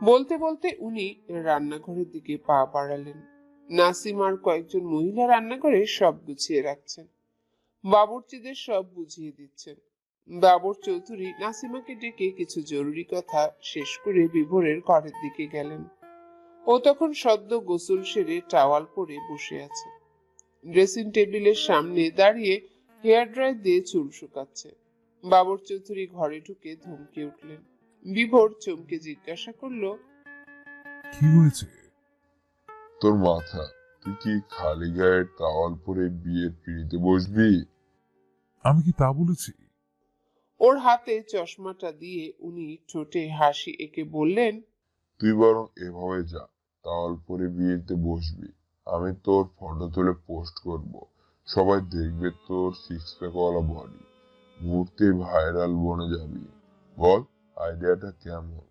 বলতে বলতে উনি রান্নাঘরের দিকে পা বাড়ালেন। নাসিম আর কয়েকজন মহিলা রান্নাঘরে সব গুছিয়ে রাখছেন, বাবুর্চিদের সব বুঝিয়ে দিচ্ছেন। বাবর চৌধুরী নাসিমাকে ডেকে কিছু জরুরি কথা শেষ করে বিভোরের ঘরের দিকে গেলেন। ও তখন সদ্য গোসল সেরে টাওয়াল পরে বসে আছে, ড্রেসিং টেবিলের সামনে দাঁড়িয়ে হেয়ার ড্রায়ার দিয়ে চুল শুকাচ্ছে। বাবর চৌধুরী ঘরে ঢুকে ধমকে উঠলেন। বিভোর চমকে জিজ্ঞাসা করলো, কি হয়েছে? তোর মাথা, তুই কি খালি গায়ে টাওয়াল পরে বিয়ের পিড়িতে বসবি? আমি কি তা বলেছি? ওর হাতে চশমাটা দিয়ে উনি ঠোঁটে হাসি এঁকে বললেন, তুই বরং এভাবে যা, টাওয়াল পরে বিয়েতে বসবি, আমি তোর ফটো তুলে পোস্ট করব, সবাই দেখবে তোর সিক্স প্যাকওয়ালা বডি, মুহূর্তে ভাইরাল বনে যাবি। বল, আইডিয়াটা কেমন?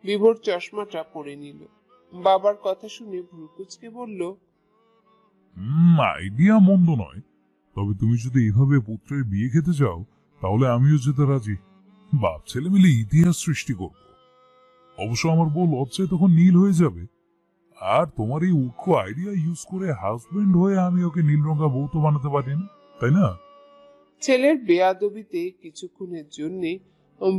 বিভোর চশমাটা পরে নিল। বাবার কথা শুনে ভ্রু কুঁচকে বলল, আইডিয়া মন্দ নয়, তবে তুমি যদি এইভাবে পুত্রের বিয়ে খেতে চাও তাহলে আমিও যেতে রাজি। বাপ ছেলে মিলে ইতিহাস সৃষ্টি করব। অবশ্য আমার বউ লজ্জায় তখন নীল হয়ে যাবে, আর তোমার এই উৎস আইডিয়া ইউজ করে হাজবেন্ড হয়ে আমি ওকে নীলরঙা বউ তো বানাতে পারি না, তাই না? ছেলের বেয়াদবিতে কিছুক্ষণের জন্য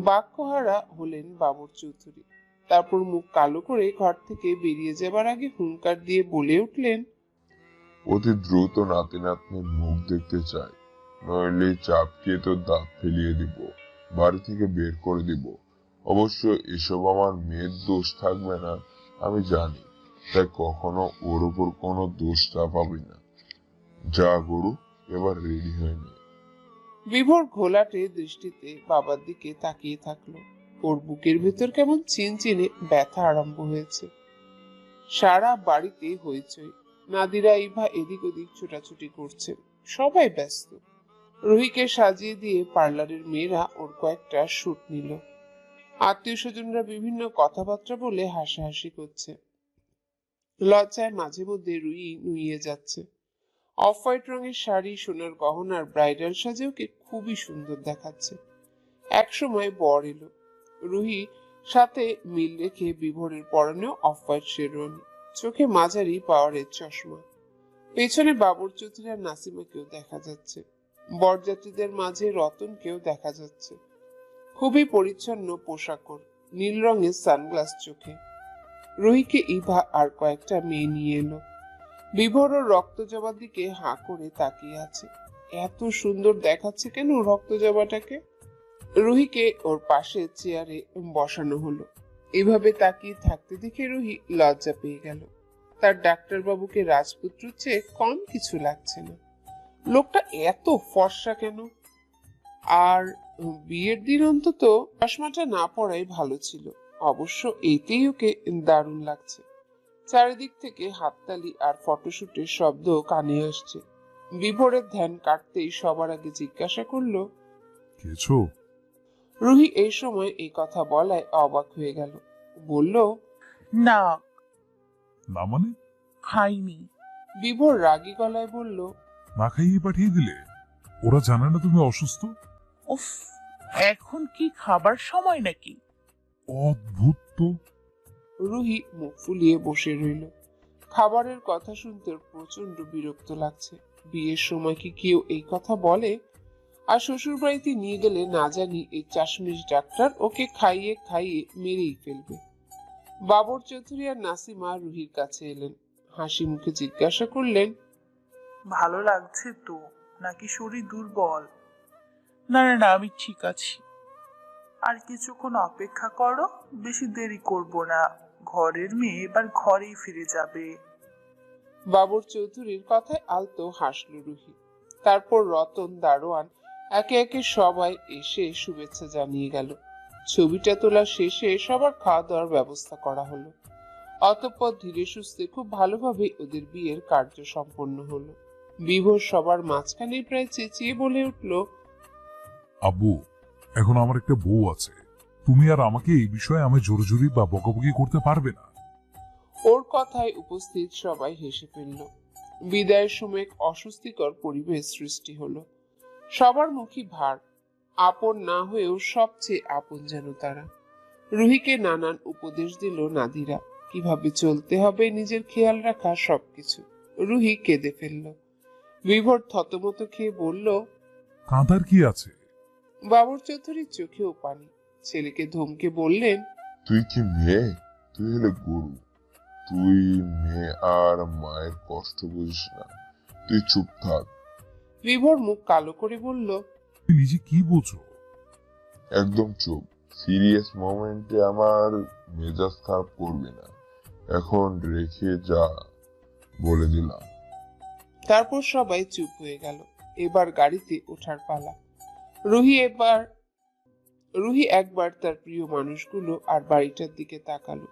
বাক্যহারা হলেন বাবর চৌধুরী। তারপর মুখ কালো করে ঘর থেকে বেরিয়ে যাবার আগে হুঙ্কার দিয়ে বলে উঠলেন, অতি দ্রুত নাতি নাতনির মুখ দেখতে চাই, নইলে চাপকে তোর দাঁত ফেলিয়ে দিব, বাড়ি থেকে বের করে দিব। অবশ্য এসব আমার মেয়ের দোষ থাকবে না, আমি জানি, তাই কখনো ওর উপর কোনো দোষ চাপাবি না। যা গরু, এবার রেডি হয়ে নে। বিভোর ঘোলাটে দৃষ্টিতে বাবার দিকে তাকিয়ে থাকলো। ওর বুকের ভেতর কেমন চিনচিনে ব্যথা আরম্ভ হয়েছে। সারা বাড়িতে হইচই, নাদিরা ইভা এদিক ওদিক ছোটাছুটি করছে, সবাই ব্যস্ত। রুহিকে সাজিয়ে দিয়ে পার্লারের মেয়েরা ওর কয়েকটা শুট নিল। আত্মীয় স্বজনরা বিভিন্ন কথাবার্তা বলে হাসাহাসি করছে। লজ্জায় মাঝে মধ্যে রুহি নুইয়ে যাচ্ছে। অফ হোয়াইট রঙের শাড়ি, সোনার গহনার ব্রাইডাল সাজে ওকে খুবই সুন্দর দেখাচ্ছে। একসময় বর এলো। রুহি সাথে মিল রেখে বিভোরের পরনেও অফ হোয়াইট শেরওয়ানি, চোখে মাঝারি পাওয়ারের চশমা। পেছনে বাবর চৌধুরী আর নাসিমাকেও দেখা যাচ্ছে। বরযাত্রীদের মাঝে রতনকেও দেখা যাচ্ছে, খুবই পরিচ্ছন্ন পোশাকর, নীল রঙের সানগ্লাস চোখে। রুহিকে ইভা আর কয়েকটা মেয়ে নিয়ে এলো। বিভোর ও রক্তজবার দিকে হাঁ করে তাকিয়ে আছে। এত সুন্দর দেখাচ্ছে কেন রক্তজবাটাকে? রুহিকে ওর পাশে চেয়ারে বসানো হলো। এভাবে তাকিয়ে থাকতে দেখে রুহি লজ্জা পেয়ে গেল। তার ডাক্তারবাবুকে রাজপুত্র চেয়ে কম কিছু লাগছে না। লোকটা এত ফর্সা কেন? আর বিয়ের দিন অন্তত চশমাটা না পড়াই ভালো ছিল। অবশ্য এতেই ওকে দারুণ লাগছে। চারিদিক থেকে হাততালি আর ফটোশুটের শব্দ কানে আসছে। বিভোরের ধ্যান কাটতেই সবার আগে জিজ্ঞাসা করলো, খেয়েছো? রুহি এই সময় এই কথা বলায় অবাক হয়ে গেল। বলল, না, না মানে? খাইনি। বিভোর রাগী গলায় বলল, না খাইয়ে পাঠিয়ে দিলে? ওরা জানে না তুমি অসুস্থ? উফ, এখন কি খাবার সময় নাকি? অদ্ভুত তো। রুহি মুখ ফুলিয়ে বসে রইল। খাবারের কথা শুনতে ওর প্রচন্ড বিরক্ত লাগছে। বিয়ের সময় কি কেউ এই কথা বলে? আর শ্বশুর বাড়িতে নিয়ে গেলে না জানি এই চাশমিশ ডাক্তার ওকে খাইয়ে খাইয়ে মেরেই ফেলবে। বাবর চৌধুরী আর নাসিমা রুহির কাছে এলেন। হাসি মুখে জিজ্ঞাসা করলেন, ভালো লাগছে তো, নাকি শরীর দুর্বল? না না না, আমি ঠিক আছি। আর কিছুক্ষণ অপেক্ষা করো, বেশি দেরি করব না। ঘরের মেয়ে এবার ঘরেই ফিরে যাবে। বাবর চৌধুরীর কথায় আলতো হাসল রুহি। তারপর রতন, দারোয়ান একে একে সবাই এসে শুভেচ্ছা জানিয়ে গেল। ছবিটা তোলা শেষে সবার খাওয়া দাওয়ার ব্যবস্থা করা হলো। অতঃপর ধীরে সুস্থে খুব ভালোভাবে ওদের বিয়ের কার্য সম্পন্ন হলো। বিভোর সবার মাঝখানে প্রায় চেঁচিয়ে বলে উঠল, আব্বু, এখন আমার একটা বউ আছে, তুমি আর আমাকে এই বিষয়ে আমি জোরাজুরি বা বকাবকি করতে পারবে না। ওর কথায় উপস্থিত সবাই হেসে ফেলল। বিদায়ের সময় এক অস্বস্তিকর পরিবেশ সৃষ্টি হলো। সবার মুখী ভার, আপন না হয়েও সবচেয়ে আপন যেন তারা। রুহিকে নানান উপদেশ দিল নাদিরা, কিভাবে চলতে হবে, নিজের খেয়াল রাখা, সবকিছু। রুহি কেঁদে ফেলল। বিভোর থতমত খেয়ে বলল, কাঁদার কি আছে? বাবর চৌধুরীর চোখেও পানি। ছেলেকে ধমকে বললেন, তুই কি মেয়ে? তুই হলে গরু। তুই মেয়ে আর মায়ের কষ্ট বুঝিস না। তুই চুপ থাক। বিভোর মুখ কালো করে বলল, তুমি নিজে কি বোঝো? একদম চুপ। সিরিয়াস মোমেন্টে আমার মেজাজ খারাপ করবি না। এখন রেখে যা, বলে দিলাম। তারপর সবাই চুপ হয়ে গেল। এবার গাড়িতে ওঠার পালা। রুহি একবার তার প্রিয় মানুষগুলো আর বাড়িটার দিকে তাকালো।